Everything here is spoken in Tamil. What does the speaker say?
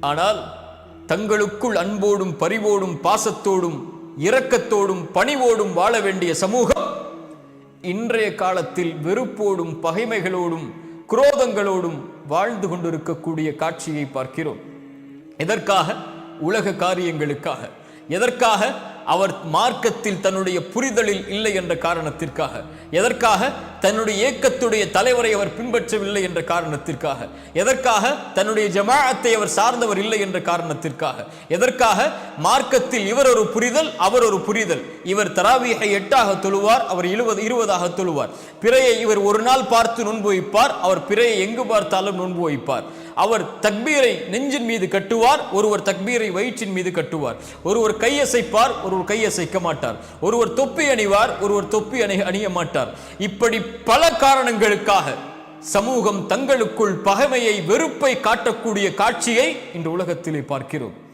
ஆனால் தங்களுக்குள் அன்போடும் பரிவோடும் பாசத்தோடும் இரக்கத்தோடும் பணிவோடும் வாழ வேண்டிய சமூகம் இன்றைய காலத்தில் வெறுப்போடும் பகைமைகளோடும் குரோதங்களோடும் வாழ்ந்து கொண்டிருக்கக்கூடிய காட்சியை பார்க்கிறோம். எதற்காக? உலக காரியங்களுக்காக. எதற்காக? அவர் மார்க்கத்தில் தன்னுடைய புரிதலில் இல்லை என்ற காரணத்திற்காக. எதற்காக? தன்னுடைய இயக்கத்துடைய தலைவரை அவர் பின்பற்றவில்லை என்ற காரணத்திற்காக. எதற்காக? தன்னுடைய ஜமாஅத்தை அவர் சார்ந்தவர் இல்லை என்ற காரணத்திற்காக. எதற்காக? மார்க்கத்தில் இவர் ஒரு புரிதல், அவர் ஒரு புரிதல். இவர் தராவீஹை 8ஆக தொழுவார், அவர் 20ஆக தொழுவார். பிறையை இவர் ஒரு நாள் பார்த்து நோன்பு வைப்பார், அவர் பிறையை எங்கு பார்த்தாலும் நோன்பு வைப்பார். அவர் தக்பீரை நெஞ்சின் மீது கட்டுவார், ஒருவர் தக்பீரை வயிற்றின் மீது கட்டுவார். ஒருவர் கையசைப்பார், ஒருவர் கையசைக்க மாட்டார். ஒருவர் தொப்பி அணிவார், ஒருவர் தொப்பி அணிய மாட்டார். இப்படி பல காரணங்களுக்காக சமூகம் தங்களுக்குள் பகைமையை வெறுப்பை காட்டக்கூடிய காட்சியை இன்று உலகத்திலே பார்க்கிறோம்.